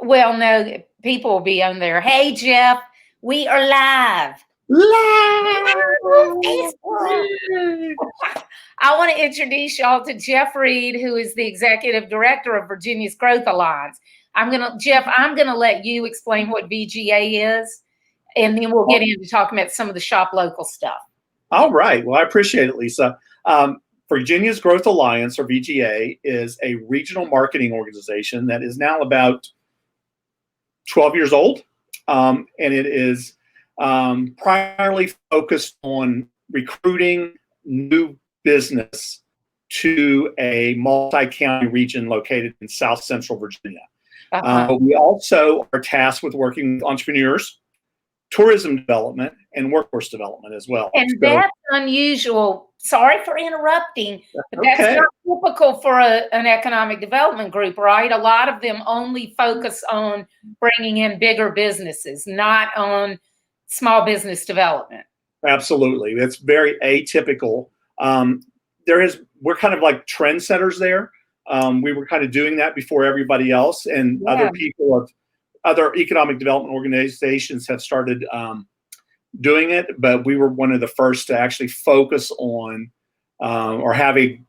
Well, no, people will be on there. Hey, Jeff, we are live. Facebook. I want to introduce y'all to Jeff Reed, who is the executive director of Virginia's Growth Alliance. Jeff, I'm gonna let you explain what VGA is, and then we'll get into talking about some of the Shop Local stuff. All right. Well, I appreciate it, Lisa. Virginia's Growth Alliance, or VGA, is a regional marketing organization that is now about 12 years old, and it is primarily focused on recruiting new business to a multi-county region located in South Central Virginia. We also are tasked with working with entrepreneurs, tourism development, and workforce development as well. And that's unusual. Sorry for interrupting, but that's not typical for an economic development group, right? A lot of them only focus on bringing in bigger businesses, not on small business development. Absolutely. That's very atypical. We're kind of like trendsetters there. We were kind of doing that before everybody else, and other economic development organizations have started doing it, but we were one of the first to actually focus on or have a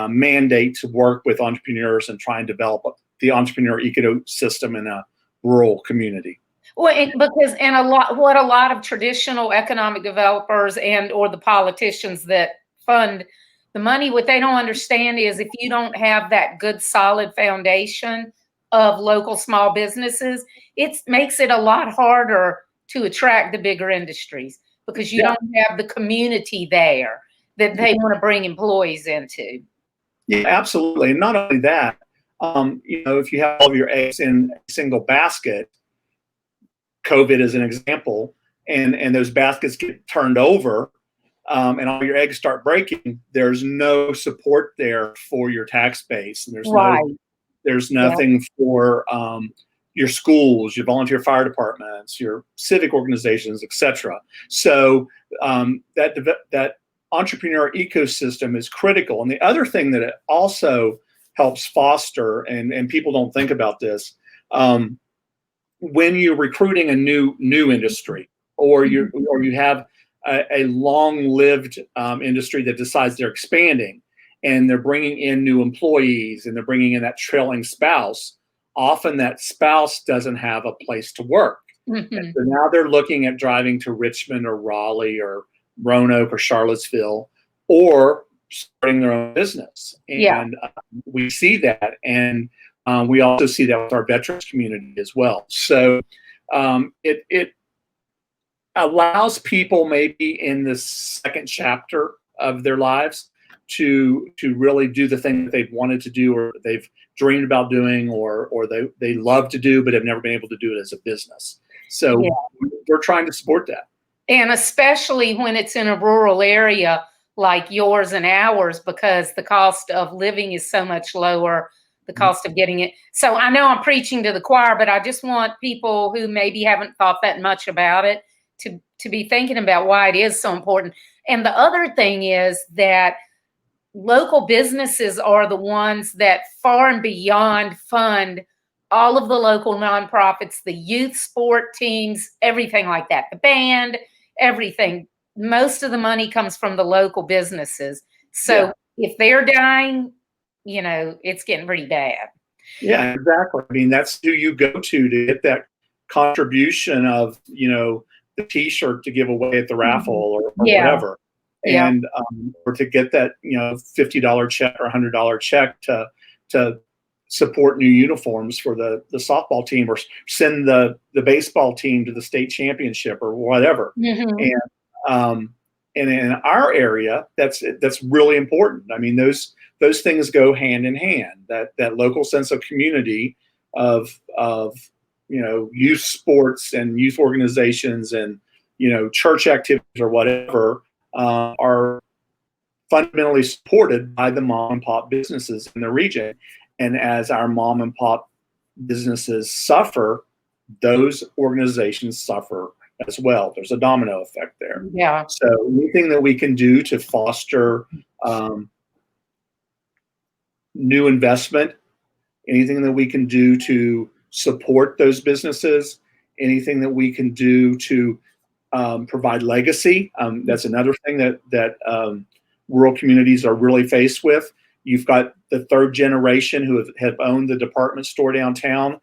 mandate to work with entrepreneurs and try and develop the entrepreneur ecosystem in a rural community. Well, what a lot of traditional economic developers or the politicians that fund the money, what they don't understand is if you don't have that good solid foundation of local small businesses, it makes it a lot harder to attract the bigger industries because you don't have the community there that they want to bring employees into. Yeah, absolutely. And not only that, if you have all of your eggs in a single basket, COVID is an example, and those baskets get turned over, and all your eggs start breaking, there's no support there for your tax base. And there's nothing for your schools, your volunteer fire departments, your civic organizations, etc. So that entrepreneur ecosystem is critical. And the other thing that it also helps foster, and people don't think about this, when you're recruiting a new industry, or you have a long-lived industry that decides they're expanding, and they're bringing in new employees, and they're bringing in that trailing spouse, often that spouse doesn't have a place to work. Mm-hmm. And so now they're looking at driving to Richmond or Raleigh or Roanoke or Charlottesville, or starting their own business. And we see that. And we also see that with our veterans community as well. So it allows people maybe in the second chapter of their lives to really do the thing that they've wanted to do, or they've dreamed about doing, or they love to do, but have never been able to do it as a business. So we're trying to support that. And especially when it's in a rural area like yours and ours, because the cost of living is so much lower, the cost of getting it. So I know I'm preaching to the choir, but I just want people who maybe haven't thought that much about it to be thinking about why it is so important. And the other thing is that local businesses are the ones that far and beyond fund all of the local nonprofits, the youth sport teams, everything like that, the band, everything. Most of the money comes from the local businesses. So if they're dying, it's getting pretty bad. Yeah, exactly. I mean, that's who you go to get that contribution of, the T-shirt to give away at the raffle or whatever. And or to get that, $50 check or $100 check to support new uniforms for the softball team, or send the baseball team to the state championship or whatever. Mm-hmm. And in our area, that's really important. I mean, those things go hand in hand. That local sense of community of youth sports and youth organizations and church activities or whatever are fundamentally supported by the mom and pop businesses in the region. And as our mom and pop businesses suffer, those organizations suffer as well. There's a domino effect there. Yeah. So anything that we can do to foster new investment, anything that we can do to support those businesses, anything that we can do to provide legacy. That's another thing that rural communities are really faced with. You've got the third generation who have owned the department store downtown,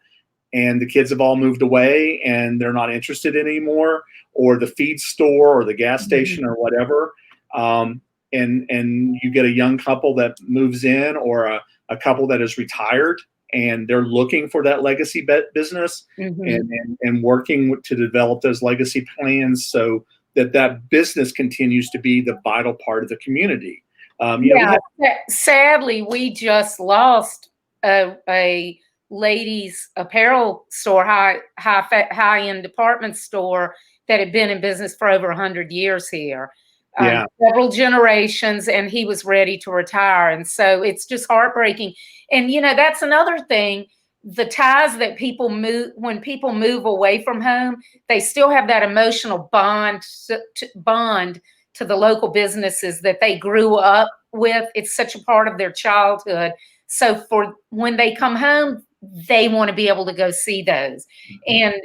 and the kids have all moved away and they're not interested anymore, or the feed store or the gas station or whatever. And you get a young couple that moves in, or a couple that is retired, and they're looking for that legacy business and working to develop those legacy plans so that business continues to be the vital part of the community. Sadly, we just lost a ladies apparel store, high-end department store that had been in business for over 100 years here. Several generations, and he was ready to retire. And so it's just heartbreaking. And, that's another thing, the ties that people move, when people move away from home, they still have that emotional bond to the local businesses that they grew up with. It's such a part of their childhood. So for when they come home, they want to be able to go see those. And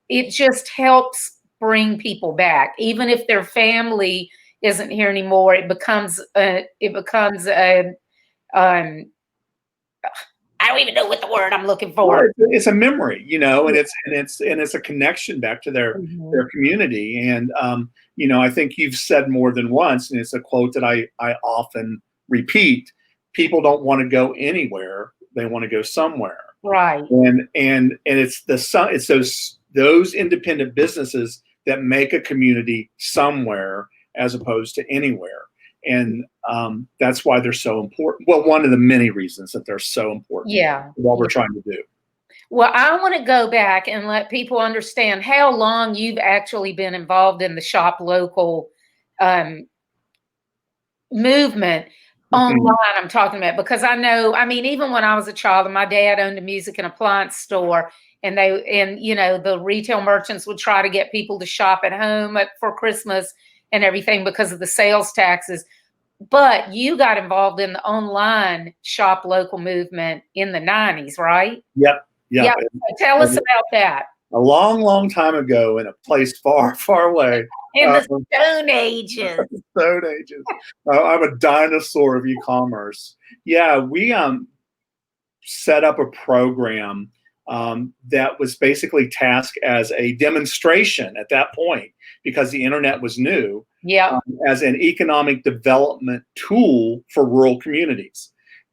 it just helps bring people back. Even if their family isn't here anymore, it becomes I don't even know what the word I'm looking for. Well, it's a memory, and it's a connection back to their community. And I think you've said more than once, and it's a quote that I often repeat: people don't want to go anywhere; they want to go somewhere. Right. And it's those independent businesses that make a community somewhere as opposed to anywhere. And that's why they're so important. Well, one of the many reasons that they're so important. What we're trying to do. Well, I want to go back and let people understand how long you've actually been involved in the Shop Local movement. Online, I'm talking about, because even when I was a child, and my dad owned a music and appliance store, and the retail merchants would try to get people to shop at home for Christmas and everything because of the sales taxes. But you got involved in the online Shop Local movement in the 90s, right? Yep. So tell us about that. A long, long time ago, in a place far, far away. In the Stone Ages. Stone Ages. I'm a dinosaur of e-commerce. Yeah, we set up a program that was basically tasked as a demonstration at that point, because the internet was new, as an economic development tool for rural communities.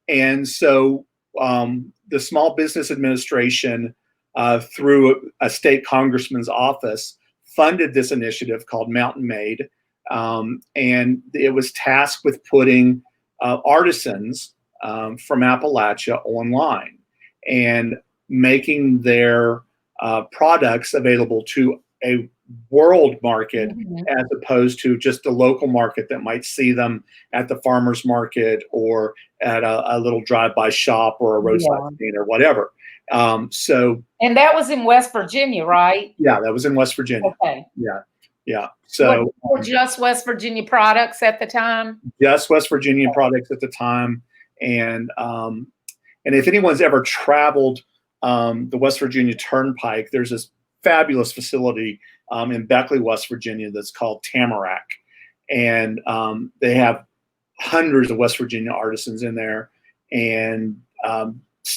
And so the Small Business Administration, through a state congressman's office, funded this initiative called Mountain Made. And it was tasked with putting artisans from Appalachia online and making their products available to a world market, as opposed to just a local market that might see them at the farmer's market or at a little drive-by shop or a roadside stand or whatever. And that was in West Virginia, right? Yeah, that was in West Virginia. Okay. Yeah. So were just West Virginia products at the time? Just West Virginia products at the time. And if anyone's ever traveled the West Virginia Turnpike, there's this fabulous facility in Beckley, West Virginia, that's called Tamarack. And they have hundreds of West Virginia artisans in there, and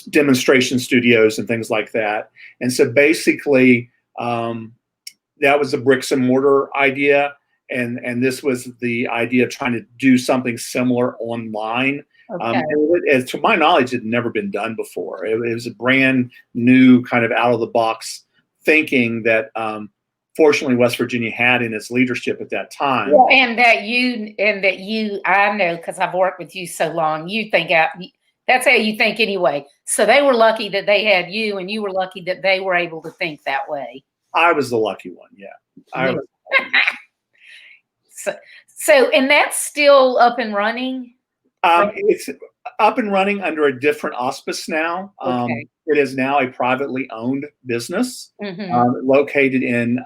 demonstration studios and things like that. And so basically, that was the bricks and mortar idea. And this was the idea of trying to do something similar online. And to my knowledge, it had never been done before. It was a brand new kind of out of the box thinking that fortunately West Virginia had in its leadership at that time. Well, and that you, I know, because I've worked with you so long, you think out. That's how you think anyway. So they were lucky that they had you, and you were lucky that they were able to think that way. I was the lucky one. Yeah. I was. So, and that's still up and running? It's up and running under a different auspice now. It is now a privately owned business located in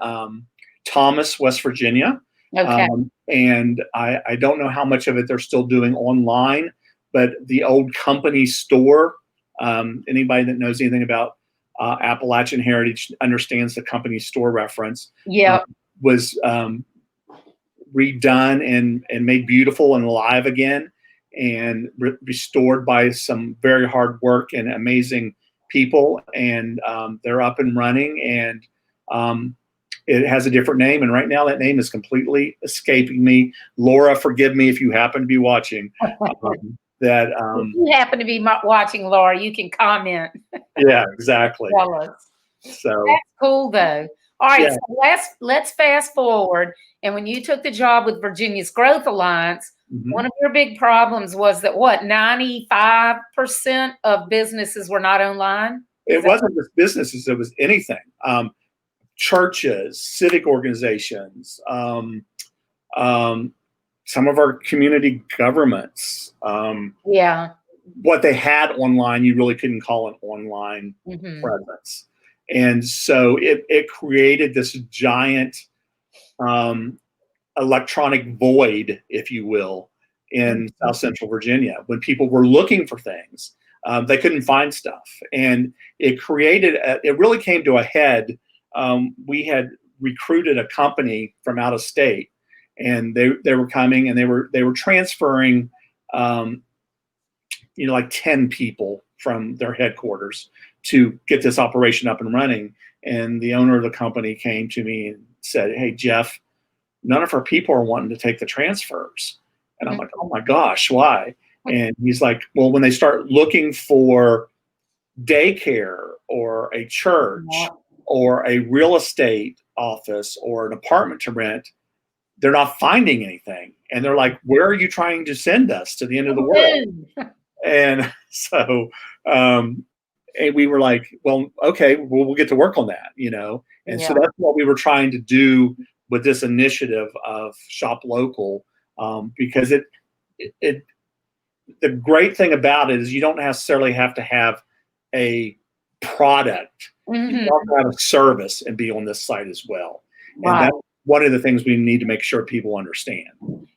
Thomas, West Virginia. And I don't know how much of it they're still doing online, but the old company store, anybody that knows anything about Appalachian Heritage understands the company store reference. Yeah. Was redone and made beautiful and alive again, and restored by some very hard work and amazing people. And they're up and running, and it has a different name. And right now that name is completely escaping me. Laura, forgive me if you happen to be watching. If you happen to be watching, Laura, you can comment. Yeah, exactly. Tell us. So that's cool, though. All right, yeah. so let's fast forward. And when you took the job with Virginia's Growth Alliance, one of your big problems was that 95% of businesses were not online? It wasn't just businesses, it was anything. Churches, civic organizations, some of our community governments. Yeah. What they had online, you really couldn't call an online presence. And so it created this giant electronic void, if you will, in South Central Virginia. When people were looking for things, they couldn't find stuff. And it created, it really came to a head. We had recruited a company from out of state, and they were coming, and they were transferring, like 10 people from their headquarters to get this operation up and running. And the owner of the company came to me and said, "Hey, Jeff, none of our people are wanting to take the transfers." And I'm like, "Oh my gosh, why?" And he's like, "Well, when they start looking for daycare or a church or a real estate office or an apartment to rent, they're not finding anything. And they're like, where are you trying to send us, to the end of the world?" And so and we were like, well, okay, we'll get to work on that, And so that's what we were trying to do with this initiative of Shop Local, because the great thing about it is you don't necessarily have to have a product. You also have a service and be on this site as well. And that's one of the things we need to make sure people understand.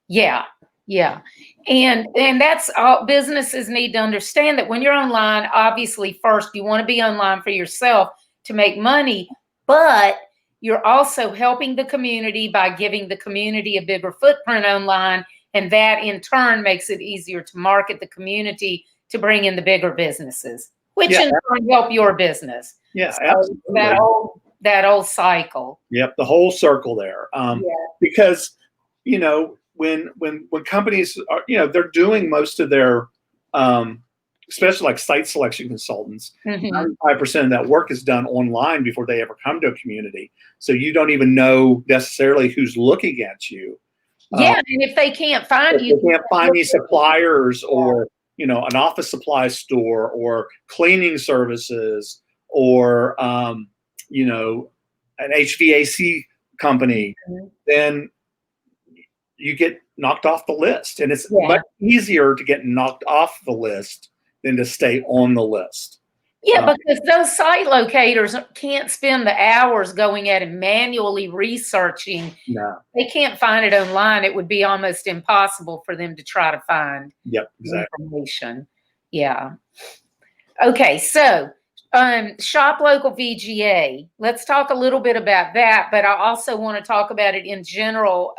Yeah. Yeah. And that's all businesses need to understand, that when you're online, obviously first you want to be online for yourself to make money, but you're also helping the community by giving the community a bigger footprint online. And that in turn makes it easier to market the community to bring in the bigger businesses, which in turn help your business. Yeah, so absolutely. That old cycle. Yep, the whole circle there. Because when companies are, they're doing most of their, especially like site selection consultants, 95% of that work is done online before they ever come to a community. So you don't even know necessarily who's looking at you. And if they can't find you, they can't find these suppliers, or an office supply store, or cleaning services, or an HVAC company, then you get knocked off the list. And it's much easier to get knocked off the list than to stay on the list. Because those site locators can't spend the hours going at and manually researching. No. They can't find it online. It would be almost impossible for them to try to find information. Yeah. Okay, so Shop Local VGA. Let's talk a little bit about that, but I also want to talk about it in general,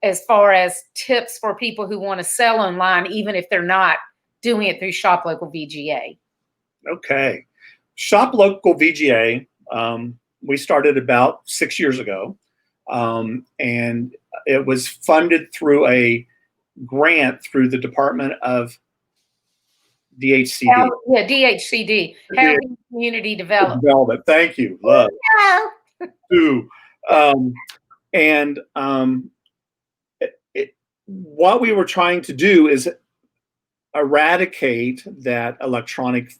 as far as tips for people who want to sell online, even if they're not doing it through Shop Local VGA. Okay. Shop Local VGA, we started about 6 years ago, and it was funded through a grant through the Department of DHCD. DHCD, Housing Community Development. Thank you. Love. What we were trying to do is eradicate that electronic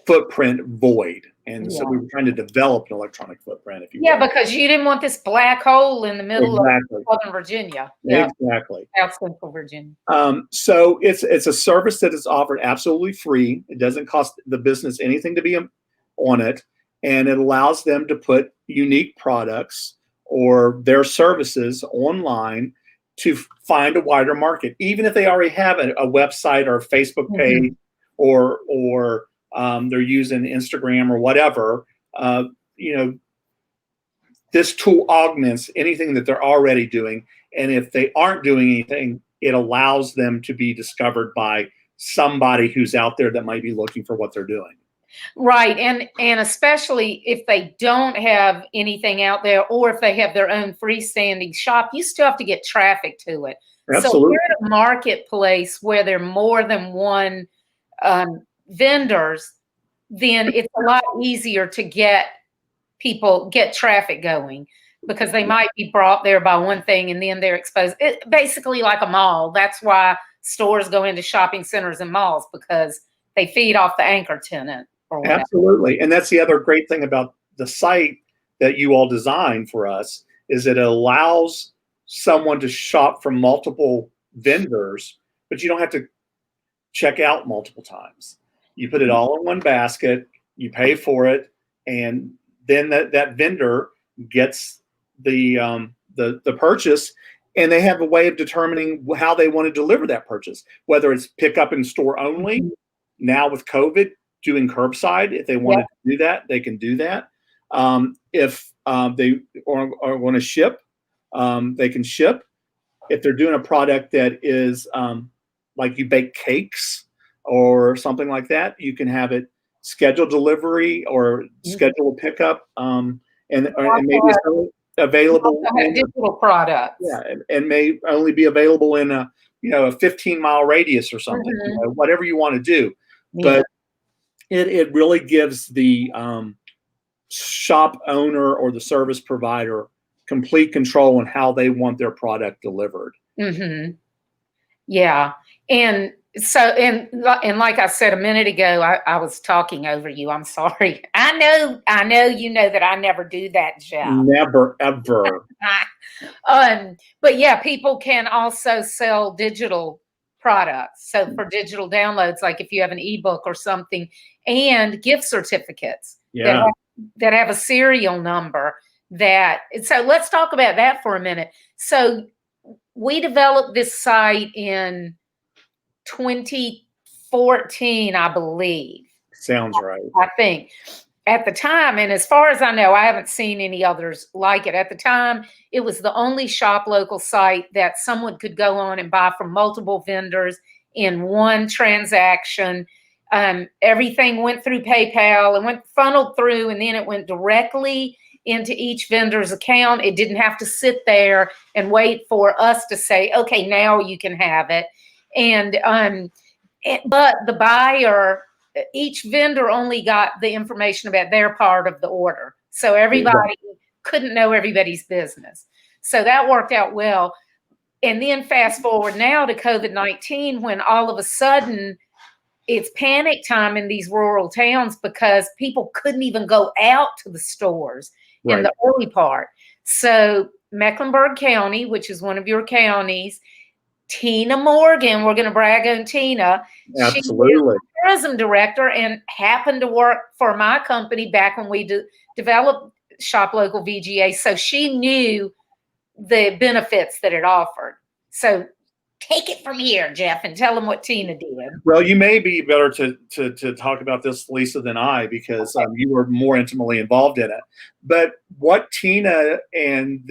footprint void. And so we were trying to develop an electronic footprint, if you will. Because you didn't want this black hole in the middle of Southern Virginia. Exactly. South Central Virginia. So it's a service that is offered absolutely free. It doesn't cost the business anything to be on it. And it allows them to put unique products or their services online to find a wider market, even if they already have a website or a Facebook page or they're using Instagram or whatever, you know, this tool augments anything that they're already doing. And if they aren't doing anything, it allows them to be discovered by somebody who's out there that might be looking for what they're doing. Right. And especially if they don't have anything out there, or if they have their own freestanding shop, you still have to get traffic to it. Absolutely. So if you're at a marketplace where there are more than one vendors, then it's a lot easier to get traffic going, because they might be brought there by one thing and then they're exposed. Basically like a mall. That's why stores go into shopping centers and malls, because they feed off the anchor tenant. Absolutely. And that's the other great thing about the site that you all designed for us, is it allows someone to shop from multiple vendors, but you don't have to check out multiple times. You put it all in one basket, you pay for it, and then that vendor gets the purchase, and they have a way of determining how they want to deliver that purchase, whether it's pick up in store only. Now with COVID, doing curbside, if they wanted to do that, they can do that. If they are want to ship, they can ship. If they're doing a product that is like you bake cakes or something like that, you can have it scheduled delivery or schedule a pickup, and maybe it's available in digital products. Yeah, and may only be available in a 15-mile radius or something. Whatever you want to do, but it really gives the shop owner or the service provider complete control on how they want their product delivered. Yeah. And so, and like I said a minute ago, I was talking over you. I'm sorry. I know you know that I never do that, Jeff. Never, ever. But yeah, people can also sell digital products. So for digital downloads, like if you have an ebook or something, and gift certificates that have a serial number. So let's talk about that for a minute. So we developed this site in 2014, I believe. Sounds right. I think at the time, and as far as I know, I haven't seen any others like it. At the time, it was the only Shop Local site that someone could go on and buy from multiple vendors in one transaction. Everything went through PayPal and went funneled through, and then it went directly into each vendor's account. It didn't have to sit there and wait for us to say, okay, now you can have it. But the buyer, each vendor only got the information about their part of the order. So everybody couldn't know everybody's business. So that worked out well. And then fast forward now to COVID-19, when all of a sudden it's panic time in these rural towns, because people couldn't even go out to the stores in the early part. So Mecklenburg County, which is one of your counties, Tina Morgan, we're going to brag on Tina. Absolutely. She was the tourism director and happened to work for my company back when we developed Shop Local VGA. So she knew the benefits that it offered. So take it from here, Jeff, and tell them what Tina did. Well, you may be better to talk about this, Lisa, than I, because you were more intimately involved in it. But what Tina and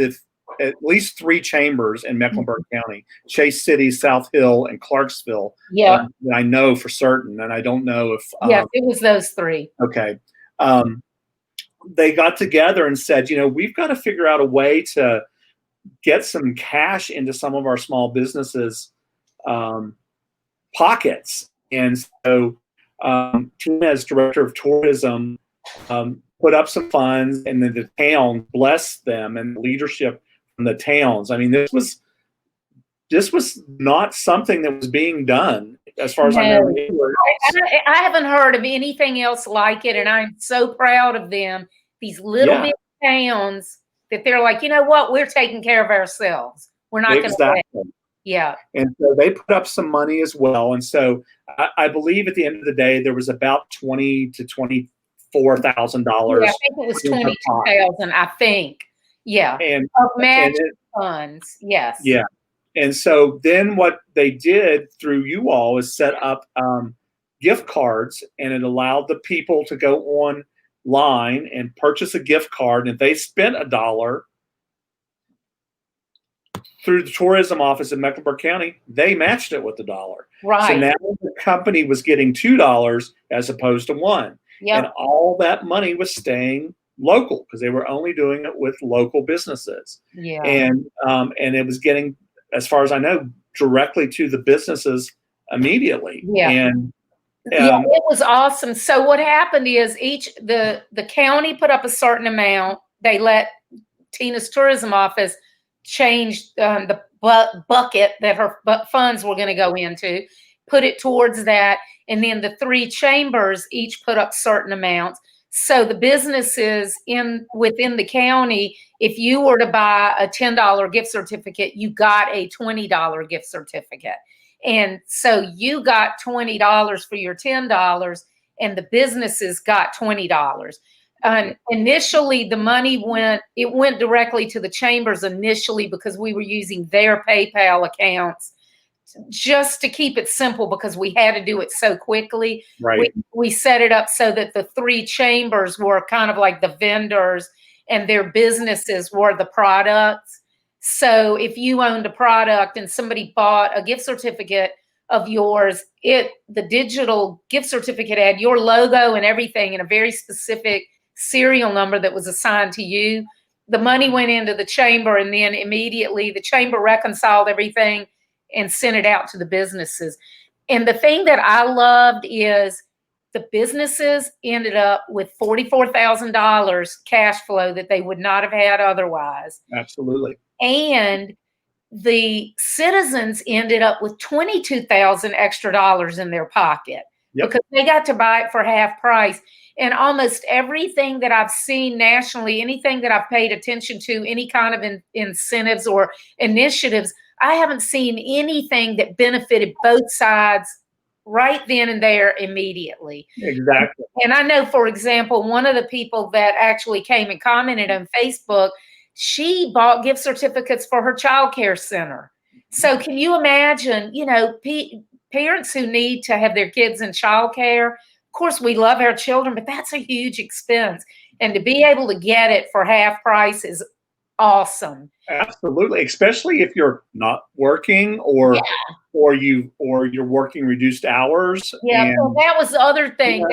at least 3 chambers in Mecklenburg County, Chase City, South Hill, and Clarksville, that I know for certain, and I don't know if it was those 3. Okay. They got together and said, we've got to figure out a way to get some cash into some of our small businesses' pockets. And so Tina, as director of tourism, put up some funds, and then the town blessed them, and the leadership from the towns. I mean, this was not something that was being done, as far as I know. I haven't heard of anything else like it, and I'm so proud of them. These little bit towns that they're like, you know what, we're taking care of ourselves. We're not going to wait. Yeah. And so they put up some money as well. And so I believe at the end of the day, there was about $20,000 to $24,000. Yeah, I think it was 22,000. I think. Yeah. And of match funds. Yes. Yeah. And so then what they did through you all is set up gift cards, and it allowed the people to go online and purchase a gift card. And if they spent $1 through the tourism office in Mecklenburg County, they matched it with $1. Right. So now the company was getting $2 as opposed to $1. Yep. And all that money was staying local because they were only doing it with local businesses. Yeah. And it was getting, as far as I know, directly to the businesses immediately. Yeah. And yeah, it was awesome. So what happened is the county put up a certain amount. They let Tina's tourism office change the bucket that her funds were going to go into, put it towards that. And then the 3 chambers each put up certain amounts. So the businesses within the county, if you were to buy a $10 gift certificate, you got a $20 gift certificate. And so you got $20 for your $10, and the businesses got $20. Initially, the money went directly to the chambers initially because we were using their PayPal accounts just to keep it simple because we had to do it so quickly. Right. We set it up so that the 3 chambers were kind of like the vendors and their businesses were the products. So if you owned a product and somebody bought a gift certificate of yours, the digital gift certificate had your logo and everything and a very specific serial number that was assigned to you. The money went into the chamber, and then immediately the chamber reconciled everything and sent it out to the businesses. And the thing that I loved is the businesses ended up with $44,000 cash flow that they would not have had otherwise. Absolutely. And the citizens ended up with $22,000 extra dollars in their pocket. Yep. Because they got to buy it for half price. And almost everything that I've seen nationally, anything that I've paid attention to, any kind of incentives or initiatives, I haven't seen anything that benefited both sides right then and there immediately. Exactly. And I know, for example, one of the people that actually came and commented on Facebook, she bought gift certificates for her child care center. So can you imagine, parents who need to have their kids in child care? Of course, we love our children, but that's a huge expense. And to be able to get it for half price is awesome. Absolutely, especially if you're not working or you're working reduced hours. Yeah, so that was the other thing.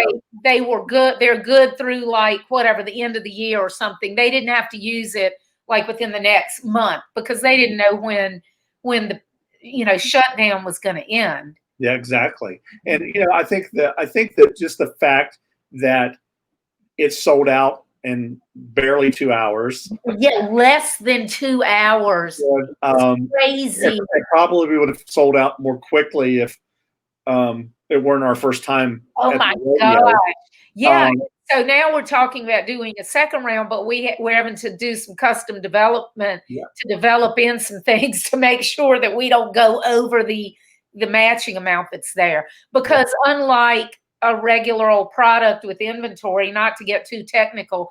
They were good. They're good through like whatever the end of the year or something. They didn't have to use it like within the next month because they didn't know when the shutdown was going to end. Yeah, exactly. And I think that just the fact that it's sold out in barely 2 hours. Yeah, less than 2 hours. Crazy. It probably would have sold out more quickly if it weren't our first time. Oh my gosh. Yeah. So now we're talking about doing a second round, but we're having to do some custom development to develop in some things to make sure that we don't go over the matching amount that's there. Because unlike a regular old product with inventory, not to get too technical,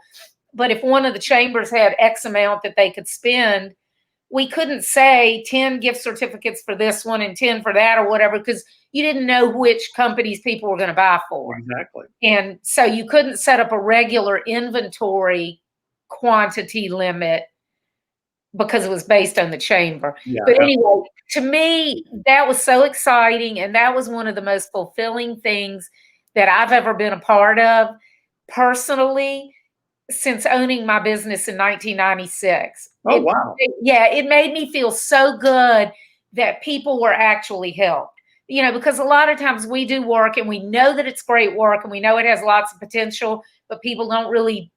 but if one of the chambers had X amount that they could spend, we couldn't say 10 gift certificates for this one and 10 for that or whatever, because you didn't know which companies people were going to buy for. Exactly. And so you couldn't set up a regular inventory quantity limit because it was based on the chamber. Yeah, but anyway, to me, that was so exciting. And that was one of the most fulfilling things that I've ever been a part of personally since owning my business in 1996. Oh, wow. It made me feel so good that people were actually helped. Because a lot of times we do work and we know that it's great work and we know it has lots of potential, but people don't really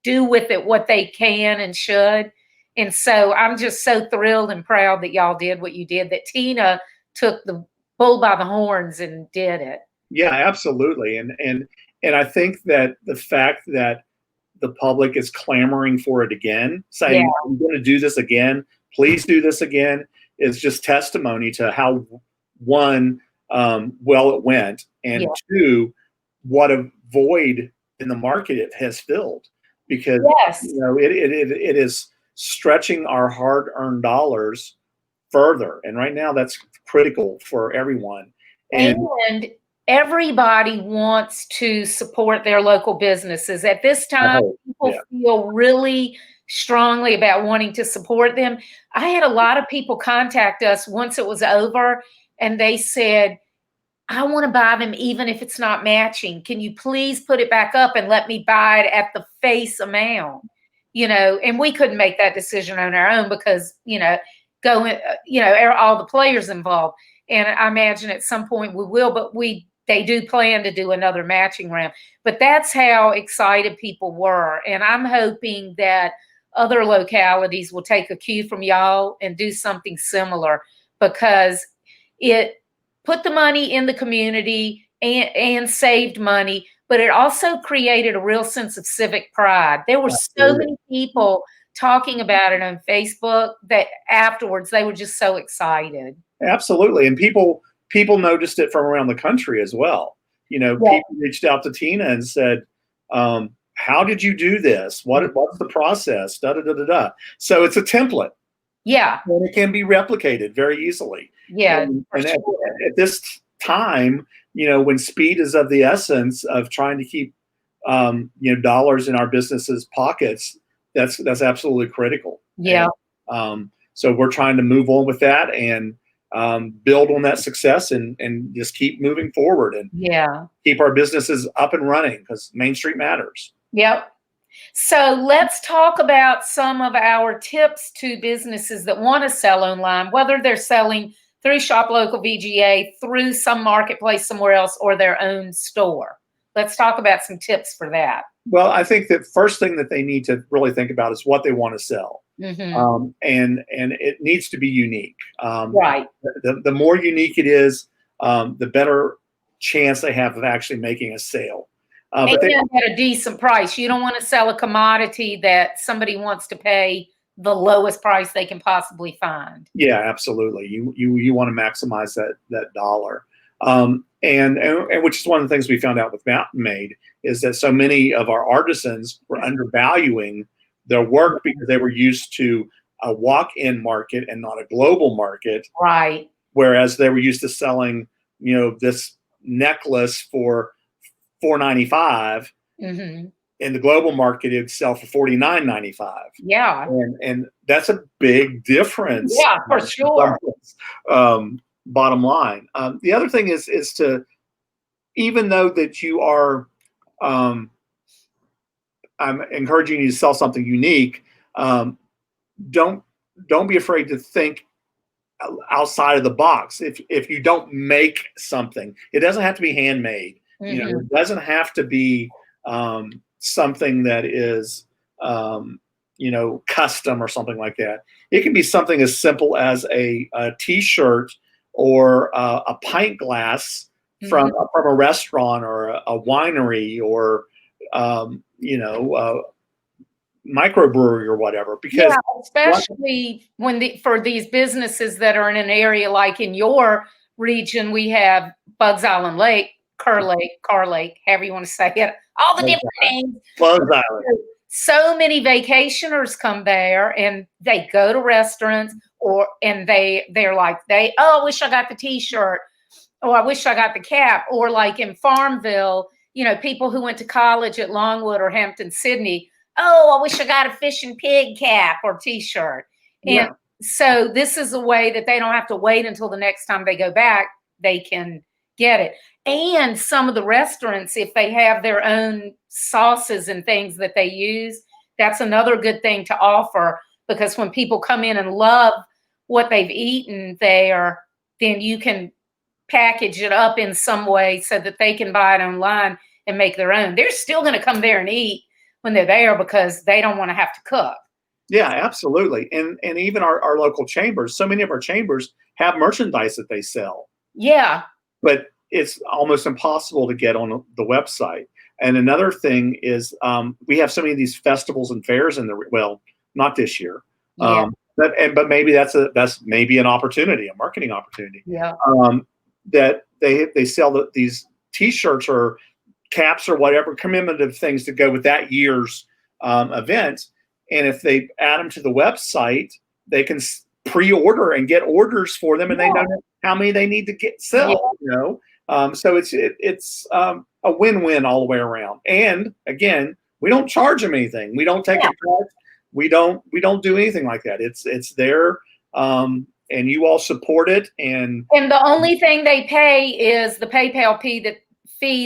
do with it what they can and should. And so I'm just so thrilled and proud that y'all did what you did, that Tina took the bull by the horns and did it. Yeah, absolutely. And I think that the fact that the public is clamoring for it again, saying, I'm going to do this again, please do this again, is just testimony to how, one, well it went, and two, what a void in the market it has filled. Because it is stretching our hard-earned dollars further. And right now that's critical for everyone. everybody wants to support their local businesses. At this time, people feel really strongly about wanting to support them. I had a lot of people contact us once it was over, and they said, I want to buy them even if it's not matching. Can you please put it back up and let me buy it at the face amount? And we couldn't make that decision on our own because, all the players involved. And I imagine at some point we will, but they do plan to do another matching round. But that's how excited people were. And I'm hoping that other localities will take a cue from y'all and do something similar, because it put the money in the community and saved money, but it also created a real sense of civic pride. There were so many people talking about it on Facebook that afterwards they were just so excited. Absolutely. And people noticed it from around the country as well. People reached out to Tina and said, how did you do this? What's the process? Da, da, da, da, da. So it's a template. Yeah. And it can be replicated very easily. Yeah. And at this time, when speed is of the essence of trying to keep, dollars in our businesses' pockets, that's absolutely critical. Yeah. And, so we're trying to move on with that and build on that success and just keep moving forward and keep our businesses up and running, because Main Street matters. Yep. So let's talk about some of our tips to businesses that want to sell online, whether they're selling through Shop Local VGA, through some marketplace somewhere else, or their own store. Let's talk about some tips for that. Well, I think the first thing that they need to really think about is what they want to sell. Mm-hmm. And it needs to be unique. Right. The more unique it is, the better chance they have of actually making a sale. But at a decent price. You don't want to sell a commodity that somebody wants to pay the lowest price they can possibly find. Yeah, absolutely. You want to maximize that dollar. And which is one of the things we found out with Mountain Made, is that so many of our artisans were undervaluing their work because they were used to a walk-in market and not a global market. Right. Whereas they were used to selling, this necklace for $4.95. Mm-hmm. In the global market, it'd sell for $49.95. Yeah. And that's a big difference. Yeah, for sure. Bottom line. The other thing is to, even though that you are, I'm encouraging you to sell something unique, don't be afraid to think outside of the box. If you don't make something, it doesn't have to be handmade. Mm-hmm. It doesn't have to be something that is custom or something like that. It can be something as simple as a T-shirt or a pint glass from a restaurant or a winery or microbrewery or whatever. Because especially for these businesses that are in an area like in your region, we have Bugs Island Lake, Car Lake, however you want to say it, all the different names. Bugs Island. So many vacationers come there and they go to restaurants and they're like, I wish I got the T-shirt, or I wish I got the cap, or like in Farmville, people who went to college at Longwood or Hampton Sydney, I wish I got a fish and pig cap or T-shirt. Yeah. And so this is a way that they don't have to wait until the next time they go back, they can get it. And some of the restaurants, if they have their own sauces and things that they use, that's another good thing to offer, because when people come in and love what they've eaten there, then you can package it up in some way so that they can buy it online and make their own. They're still going to come there and eat when they're there because they don't want to have to cook. Yeah, absolutely. And even our local chambers, so many of our chambers have merchandise that they sell. Yeah. But it's almost impossible to get on the website. And another thing is we have so many of these festivals and fairs not this year. Yeah. But maybe that's maybe an opportunity, a marketing opportunity. Yeah. That they sell these T-shirts or caps or whatever commemorative things to go with that year's event. And if they add them to the website, they can pre-order and get orders for them, and they know how many they need to sell. So it's a win-win all the way around. And again, we don't charge them anything. We don't take a cut. We don't do anything like that. It's there, and you all support it. And the only thing they pay is the PayPal fee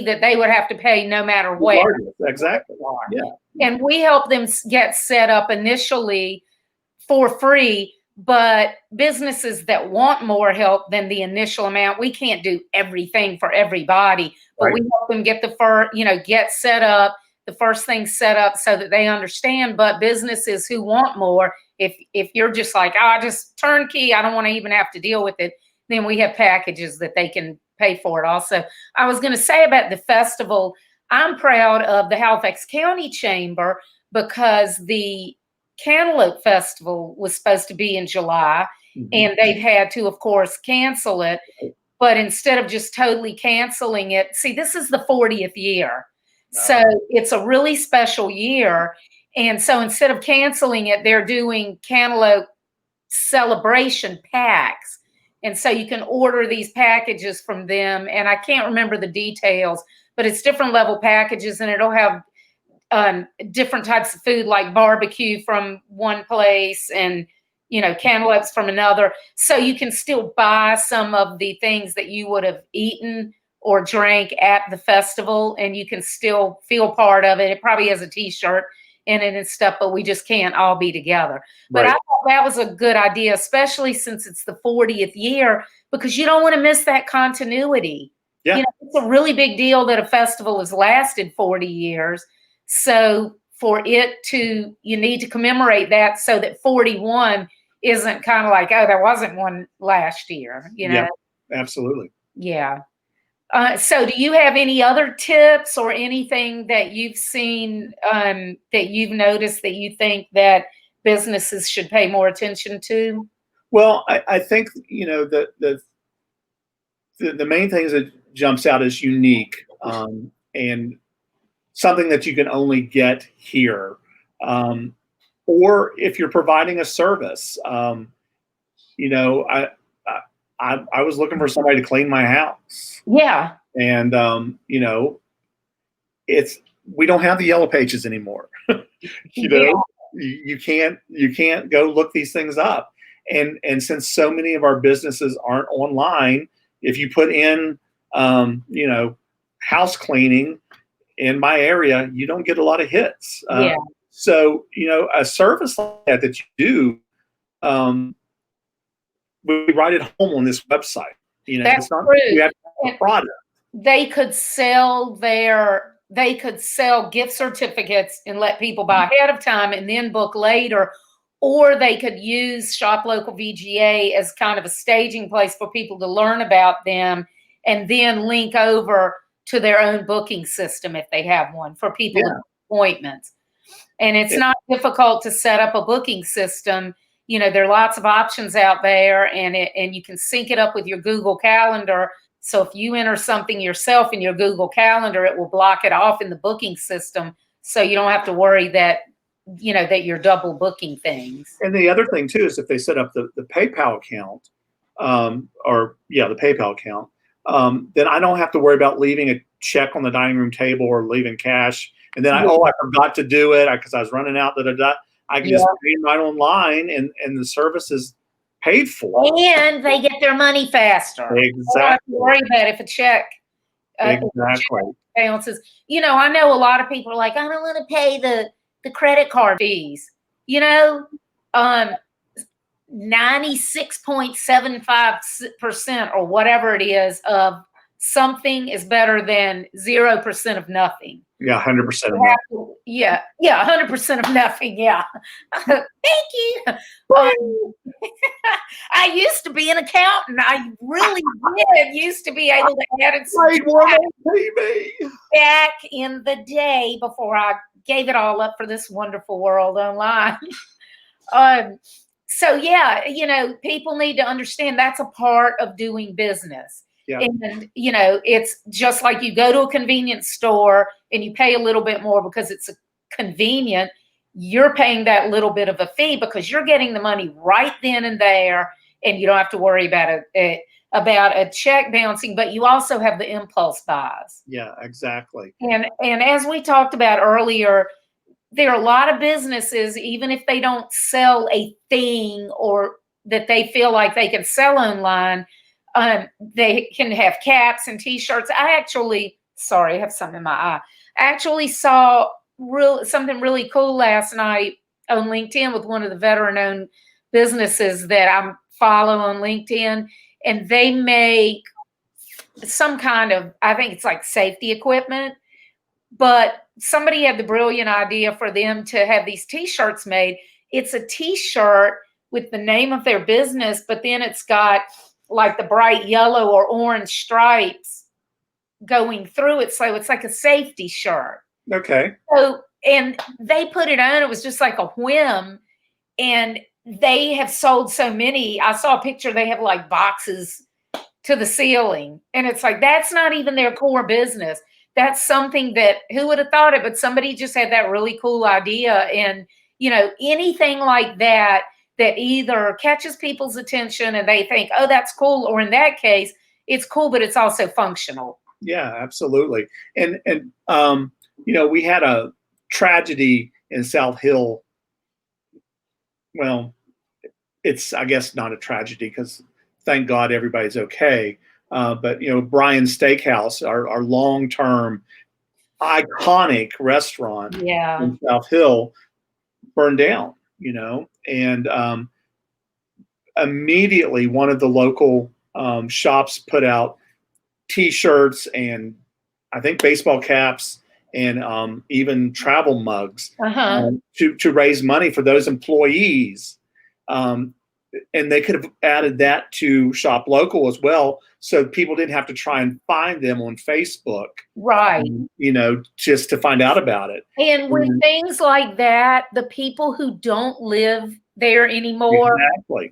that they would have to pay no matter where. Exactly. Yeah. And we help them get set up initially for free. But businesses that want more help than the initial amount, we can't do everything for everybody, but we help them get get set up, the first thing set up so that they understand. But businesses who want more, if you're just like, I just turnkey, I don't want to even have to deal with it, then we have packages that they can pay for it also. I was going to say about the festival, I'm proud of the Halifax County Chamber because the Cantaloupe Festival was supposed to be in July, and they've had to, of course, cancel it. But instead of just totally canceling it, see, this is the 40th year. So it's a really special year. And so instead of canceling it, they're doing Cantaloupe celebration packs. And so you can order these packages from them. And I can't remember the details, but it's different level packages, and it'll have different types of food like barbecue from one place and, cantaloupes from another. So you can still buy some of the things that you would have eaten or drank at the festival, and you can still feel part of it. It probably has a T-shirt in it and stuff, but we just can't all be together. But I thought that was a good idea, especially since it's the 40th year, because you don't want to miss that continuity. Yeah. It's a really big deal that a festival has lasted 40 years. So you need to commemorate that so that 41 isn't kind of like, oh, there wasn't one last year, Yeah, absolutely. Yeah. So do you have any other tips or anything that you've seen that you've noticed that you think that businesses should pay more attention to? Well, I think, the main things that jumps out as unique and something that you can only get here. Or if you're providing a service, I was looking for somebody to clean my house. Yeah. And, we don't have the yellow pages anymore. You can't go look these things up. And since so many of our businesses aren't online, if you put in, house cleaning in my area, you don't get a lot of hits. So, a service like that you do, we write it home on this website. That's it's not true. you have to have a product. They could sell gift certificates and let people buy ahead of time and then book later, or they could use Shop Local VGA as kind of a staging place for people to learn about them and then link over to their own booking system if they have one for people with appointments. And it's not difficult to set up a booking system. There are lots of options out there, and you can sync it up with your Google Calendar. So if you enter something yourself in your Google Calendar, it will block it off in the booking system. So you don't have to worry that you're double booking things. And the other thing too is if they set up the PayPal account, the PayPal account, then I don't have to worry about leaving a check on the dining room table or leaving cash. And then I forgot to do it because I was running out. I can just pay right online, and the service is paid for. And they get their money faster. Exactly. You don't have to worry about if a check bounces. I know a lot of people are like, I don't want to pay the credit card fees. 96.75% or whatever it is of something is better than 0% of nothing. Yeah, 100% of nothing. Yeah, 100% of nothing. Yeah. Thank you. I used to be an accountant. I really used to be able to add it back in the day before I gave it all up for this wonderful world online. So people need to understand that's a part of doing business. Yeah. And, it's just like you go to a convenience store and you pay a little bit more because it's convenient. You're paying that little bit of a fee because you're getting the money right then and there, and you don't have to worry about a about a check bouncing, but you also have the impulse buys. Yeah, exactly. And as we talked about earlier, there are a lot of businesses, even if they don't sell a thing or that they feel like they can sell online, they can have caps and t-shirts. Sorry, I have something in my eye. I actually saw something really cool last night on LinkedIn with one of the veteran-owned businesses that I follow on LinkedIn, and they make some kind of, I think it's like safety equipment, but somebody had the brilliant idea for them to have these t-shirts made. It's a t-shirt with the name of their business, but then it's got like the bright yellow or orange stripes going through it. So it's like a safety shirt. Okay. So, and they put it on, it was just like a whim. And they have sold so many. I saw a picture, they have like boxes to the ceiling. And it's like, that's not even their core business. That's something that, who would have thought it, but somebody just had that really cool idea. And, you know, anything like that, that either catches people's attention and they think, oh, that's cool. Or in that case, it's cool, but it's also functional. Yeah, absolutely. And you know, we had a tragedy in South Hill. Well, it's, I guess, not a tragedy because thank God everybody's okay. But, you know, Brian's Steakhouse, our long-term iconic restaurant in South Hill, burned down, you know, and immediately one of the local shops put out T-shirts and I think baseball caps and even travel mugs to raise money for those employees. And they could have added that to Shop Local as well, so people didn't have to try and find them on Facebook, right? You know, just to find out about it. And with things like that, the people who don't live there anymore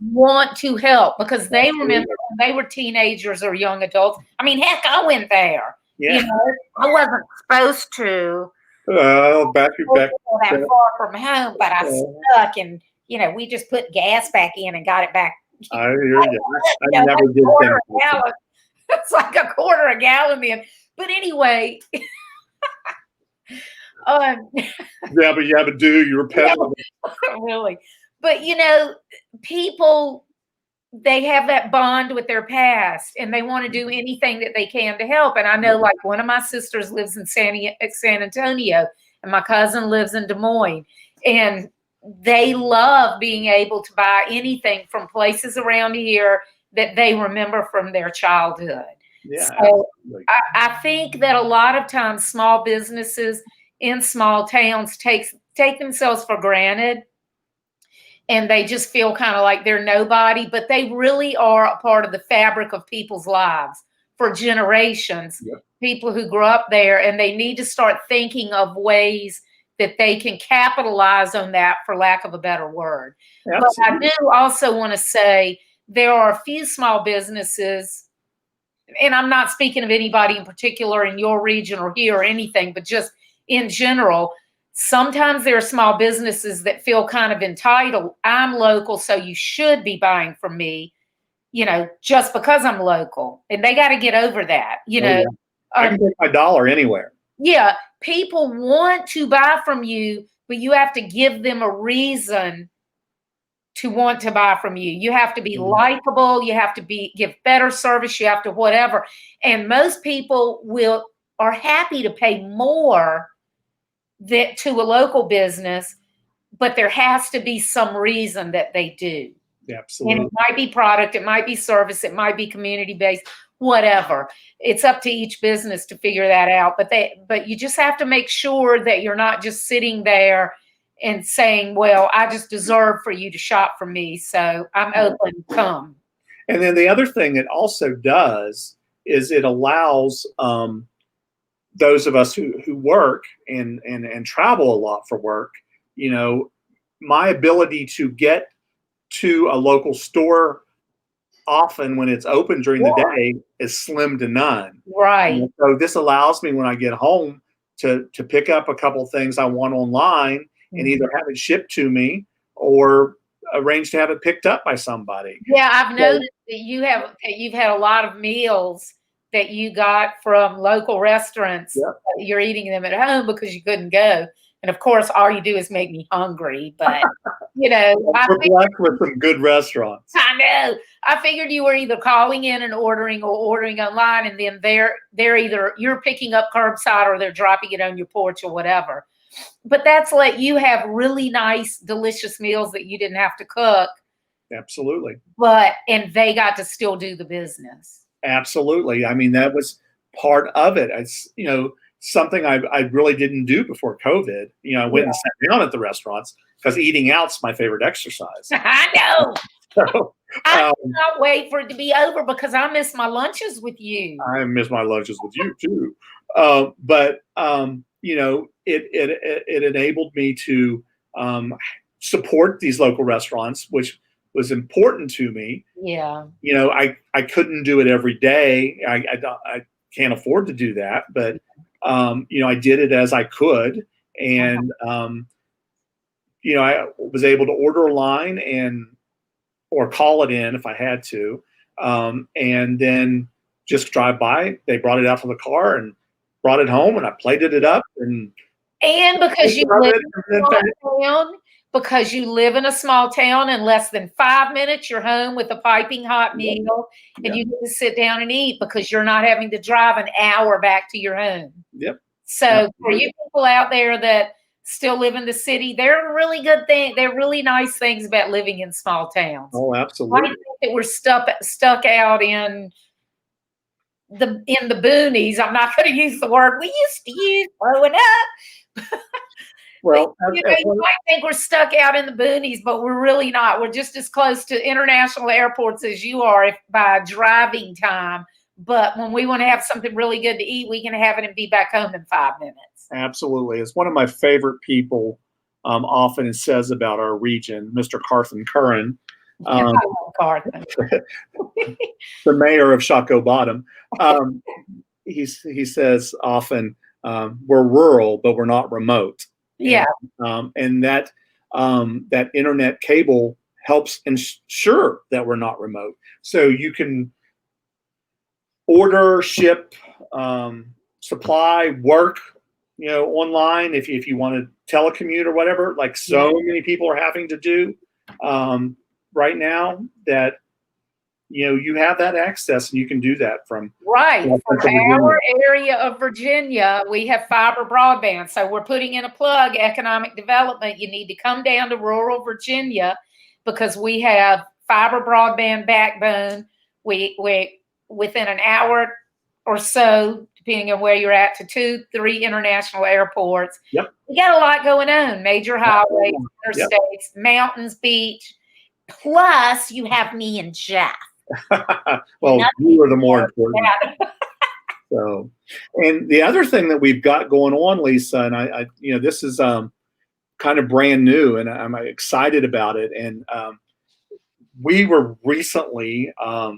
want to help because they remember when they were teenagers or young adults. I mean, heck, I went there. Yeah. You know, I wasn't supposed to. Back that far from home, but I stuck, and you know, we just put gas back in and got it back. I hear you. I never did that. It's like a quarter a gallon then. But anyway, yeah, but you have to do your repetitive. Really, but you know, people, they have that bond with their past and they want to do anything that they can to help. And I know, like, one of my sisters lives in San Antonio and my cousin lives in Des Moines, and they love being able to buy anything from places around here that they remember from their childhood. Yeah, so I think that a lot of times small businesses in small towns take themselves for granted. And they just feel kind of like they're nobody, but they really are a part of the fabric of people's lives for generations. People who grew up there, and they need to start thinking of ways that they can capitalize on that, for lack of a better word. Absolutely. But I do also want to say there are a few small businesses, and I'm not speaking of anybody in particular in your region or here or anything, but just in general. Sometimes there are small businesses that feel kind of entitled. I'm local, so you should be buying from me, you know, just because I'm local. And they got to get over that, you know. Yeah. I can take my dollar anywhere. Yeah. People want to buy from you, but you have to give them a reason to want to buy from you. You have to be likable. You have to give better service. You have to whatever. And most people are happy to pay more to a local business, but there has to be some reason that they do. Yeah, absolutely. And it might be product, it might be service, it might be community-based, whatever. It's up to each business to figure that out. But you just have to make sure that you're not just sitting there and saying, well, I just deserve for you to shop from me, so I'm open, come. And then the other thing it also does is it allows those of us who work and travel a lot for work, you know, my ability to get to a local store often when it's open during the day is slim to none. Right. And so this allows me when I get home to pick up a couple things I want online and either have it shipped to me or arrange to have it picked up by somebody. Yeah, I've noticed you've had a lot of meals that you got from local restaurants. Yep. You're eating them at home because you couldn't go. And of course, all you do is make me hungry. But We're blessed with some good restaurants. I know. I figured you were either calling in and ordering or ordering online, and then they're either you're picking up curbside or they're dropping it on your porch or whatever. But that's let you have really nice, delicious meals that you didn't have to cook. Absolutely. And they got to still do the business. Absolutely. I mean, that was part of it. It's, something I really didn't do before COVID. I went and sat down at the restaurants because eating out's my favorite exercise. I know. So, I cannot wait for it to be over because I miss my lunches with you. I miss my lunches with you too. But it enabled me to support these local restaurants, which was important to me. Yeah. I couldn't do it every day. I can't afford to do that, but I did it as I could, and I was able to order a line or call it in if I had to, and then just drive by. They brought it out to the car and brought it home, and I plated it up. And because you live in a small town, in less than 5 minutes, you're home with a piping hot meal, and you get to sit down and eat because you're not having to drive an hour back to your home. Yep. So for you people out there that still live in the city, there are really good things. There are really nice things about living in small towns. Oh, absolutely. I think that we're stuck out in the boonies. I'm not going to use the word we used to use growing up. Well, you might think we're stuck out in the boonies, but we're really not. We're just as close to international airports as you are by driving time. But when we want to have something really good to eat, we can have it and be back home in 5 minutes. Absolutely. It's one of my favorite people often says about our region, Mr. Carthen Curran. I love Carthen. The mayor of Shockoe Bottom. He says often, we're rural, but we're not remote. Yeah. And that internet cable helps ensure that we're not remote. So you can order, ship, supply, work, online if you want to telecommute or whatever, like so many people are having to do right now, that you have that access and you can do that from right. For our area of Virginia, we have fiber broadband. So we're putting in a plug, economic development. You need to come down to rural Virginia because we have fiber broadband backbone. We within an hour or so, depending on where you're at, to 2-3 international airports. Yep. We got a lot going on. Major highways, interstates, mountains, beach. Plus, you have me and Jeff. Well, you are the more important. So, and the other thing that we've got going on, Lisa, and I this is kind of brand new, and I'm excited about it. And we were recently, I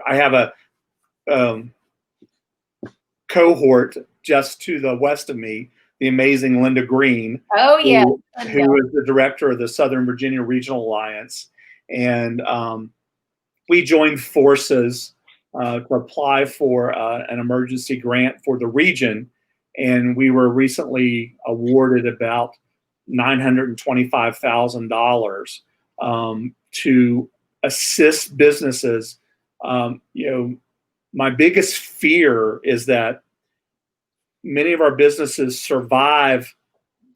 have a cohort just to the west of me, the amazing Linda Green. Oh, yeah. Who is the director of the Southern Virginia Regional Alliance. And we joined forces to apply for an emergency grant for the region. And we were recently awarded about $925,000 to assist businesses. My biggest fear is that many of our businesses survive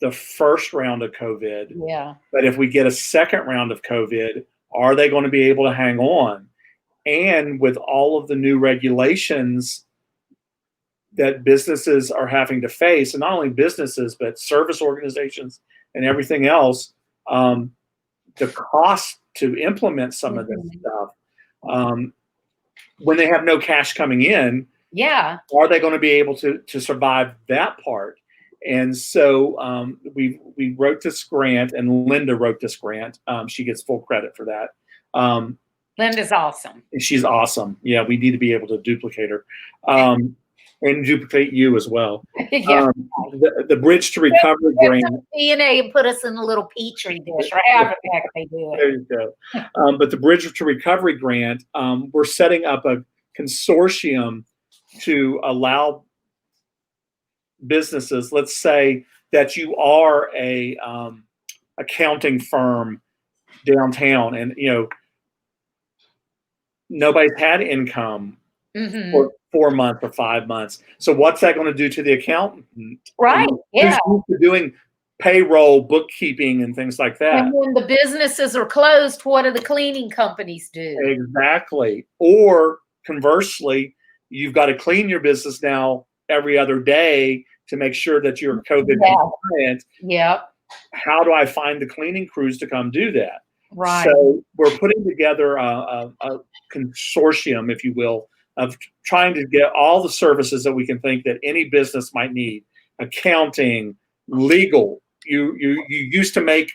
the first round of COVID. Yeah. But if we get a second round of COVID, are they going to be able to hang on? And with all of the new regulations that businesses are having to face, and not only businesses, but service organizations and everything else, the cost to implement some of this stuff, when they have no cash coming in, are they going to be able to survive that part? And so we wrote this grant, and Linda wrote this grant. She gets full credit for that. Linda's awesome. She's awesome. Yeah, we need to be able to duplicate her. and duplicate you as well. Yeah. The Bridge to Recovery grant. DNA and put us in a little petri dish, or however the heck they do it. There you go. But the Bridge to Recovery grant, we're setting up a consortium to allow businesses. Let's say that you are a accounting firm downtown, and nobody's had income for 4 months or 5 months. So what's that going to do to the accountant? Right. Yeah. Who's used to doing payroll, bookkeeping, and things like that. And when the businesses are closed, what do the cleaning companies do? Exactly. Or conversely, you've got to clean your business now every other day to make sure that you're COVID compliant. Yep. How do I find the cleaning crews to come do that? Right. So we're putting together a consortium, if you will, of trying to get all the services that we can think that any business might need: accounting, legal. You used to make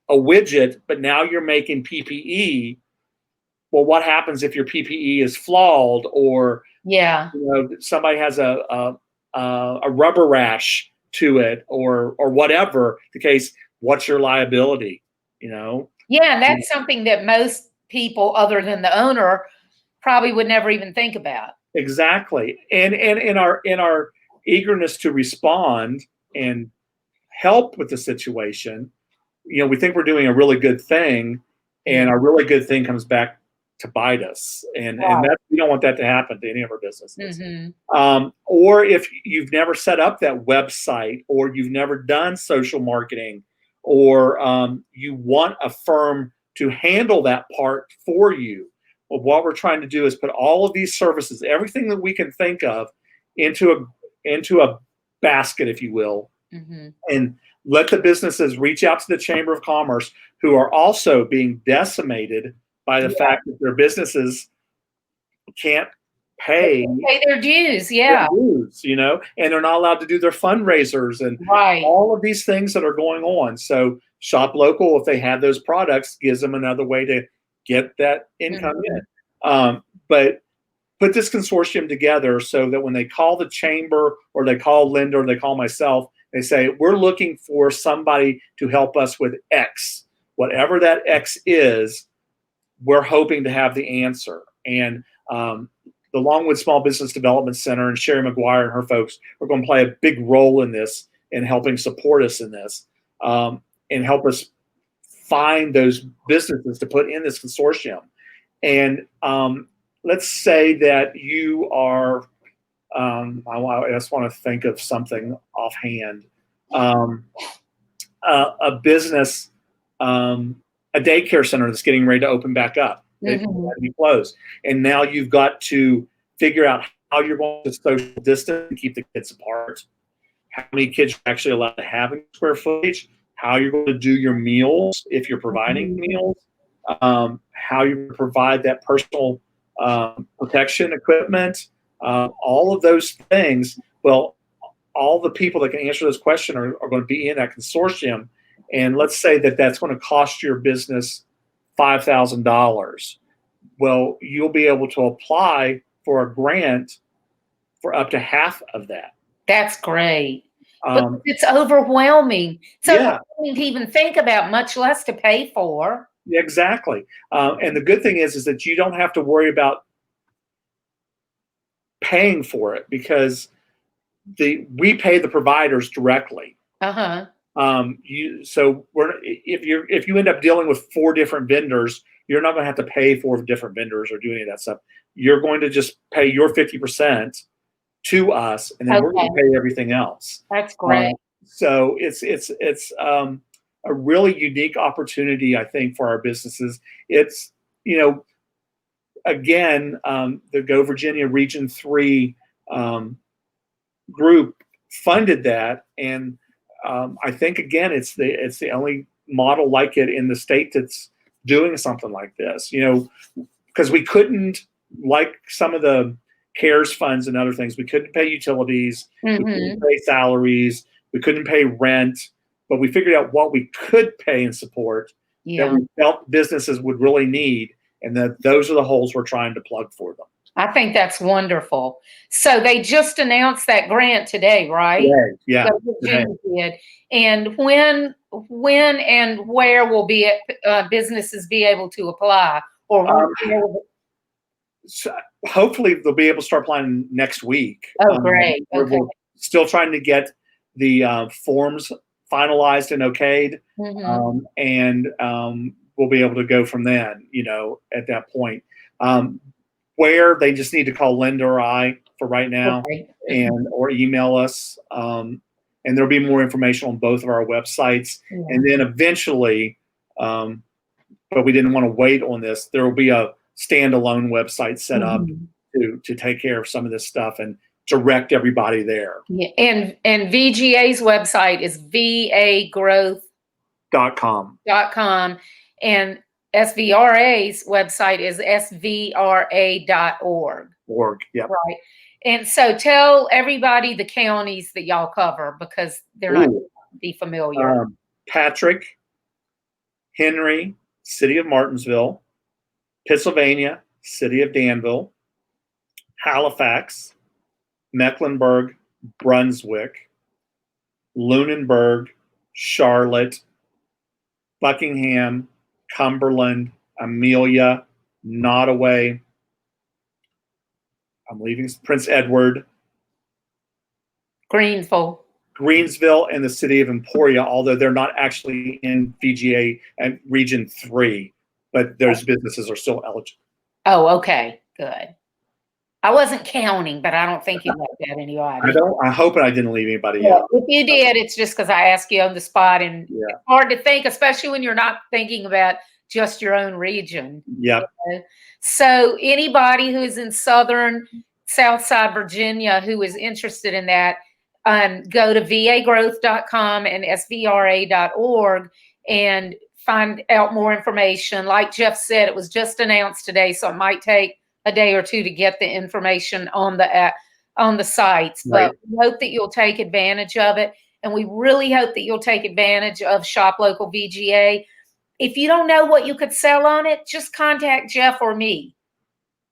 a widget, but now you're making PPE. Well, what happens if your PPE is flawed, or somebody has a rubber rash to it, or whatever the case? What's your liability? Yeah, and that's something that most people, other than the owner, probably would never even think about. Exactly. And in our eagerness to respond and help with the situation, we think we're doing a really good thing, and a really good thing comes back to bite us. And that, we don't want that to happen to any of our businesses. Or if you've never set up that website, or you've never done social marketing, or you want a firm to handle that part for you. Well, what we're trying to do is put all of these services, everything that we can think of, into a basket, if you will, and let the businesses reach out to the Chamber of Commerce, who are also being decimated by the fact that their businesses can't pay their dues, and they're not allowed to do their fundraisers and all of these things that are going on. So Shop Local, if they have those products, gives them another way to get that income in. But put this consortium together so that when they call the chamber, or they call Linda, or they call myself, they say, we're looking for somebody to help us with X. Whatever that X is, we're hoping to have the answer. And the Longwood Small Business Development Center and Sherry McGuire and her folks are going to play a big role in this, in helping support us in this, and help us find those businesses to put in this consortium. And let's say that you are, I just want to think of something offhand, a business, a daycare center that's getting ready to open back up. They've had to be closed. And now you've got to figure out how you're going to social distance and keep the kids apart, how many kids you're actually allowed to have in square footage, how you're going to do your meals if you're providing meals, how you provide that personal protection equipment, all of those things. Well, all the people that can answer this question are going to be in that consortium. And let's say that that's going to cost your business $5,000. Well, you'll be able to apply for a grant for up to half of that. That's great. But it's overwhelming. So overwhelming to even think about, much less to pay for. Exactly. And the good thing is that you don't have to worry about paying for it, because we pay the providers directly. So if you end up dealing with 4 different vendors, you're not going to have to pay 4 different vendors or do any of that stuff. You're going to just pay your 50% to us, and then we're going to pay everything else. That's great. So it's a really unique opportunity, I think, for our businesses. It's, again, the Go Virginia Region 3 group funded that, and I think, again, it's the only model like it in the state that's doing something like this. Because we couldn't, like some of the CARES funds and other things, we couldn't pay utilities, we couldn't pay salaries, we couldn't pay rent, but we figured out what we could pay and support that we felt businesses would really need, and that those are the holes we're trying to plug for them. I think that's wonderful. So they just announced that grant today, right? Today, yeah, So today. Virginia did. And when and where will businesses be able to apply? Or Um, so hopefully they'll be able to start applying next week. oh, great. Okay. We're still trying to get the forms finalized and okayed, and we'll be able to go from then. At that point, where they just need to call Linda or I for right now, Okay. or email us, and there'll be more information on both of our websites, and then eventually, but we didn't want to wait on this. There will be a standalone website set up to take care of some of this stuff and direct everybody there. Yeah. And VGA's website is vagrowth.com. And SVRA's website is svra.org. Yep. Right. And so tell everybody the counties that y'all cover, because they're not be familiar. Patrick, Henry, City of Martinsville, Pennsylvania, City of Danville, Halifax, Mecklenburg, Brunswick, Lunenburg, Charlotte, Buckingham, Cumberland, Amelia, Nottoway, I'm leaving Prince Edward, Greensville, and the city of Emporia, although they're not actually in VGA and Region 3, but those businesses are still eligible. Oh, okay, good. I wasn't counting, but I don't think you left that anybody. I hope I didn't leave anybody out. If you did, it's just because I asked you on the spot, and it's hard to think, especially when you're not thinking about just your own region. Yep. So anybody who's in Southside Virginia who is interested in that, go to vagrowth.com and svra.org and find out more information. Like Jeff said, it was just announced today, so it might take a day or two to get the information on the sites. But we hope that you'll take advantage of it, and we really hope that you'll take advantage of Shop Local VGA. If you don't know what you could sell on it, just contact Jeff or me.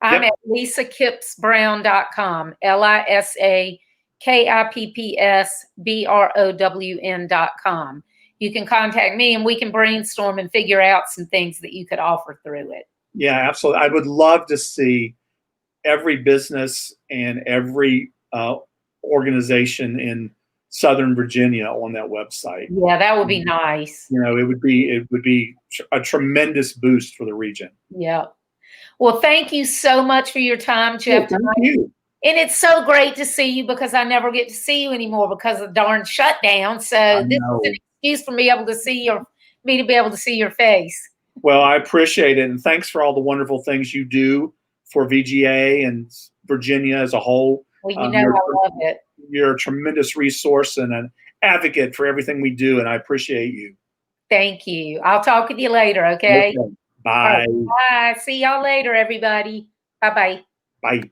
I'm at lisakipps-brown.com, LISAKIPPSBROWN.com. You can contact me and we can brainstorm and figure out some things that you could offer through it. Yeah, absolutely. I would love to see every business and every organization in Southern Virginia on that website. Yeah, that would be nice. It would be a tremendous boost for the region. Yeah. Well, thank you so much for your time, Jeff. Thank you. And it's so great to see you, because I never get to see you anymore because of the darn shutdown. So this is an excuse for me to be able to see your face. Well, I appreciate it, and thanks for all the wonderful things you do for VGA and Virginia as a whole. Well, I love it. You're a tremendous resource and an advocate for everything we do, and I appreciate you. Thank you. I'll talk with you later, okay? Bye. Bye. See y'all later, everybody. Bye-bye. Bye.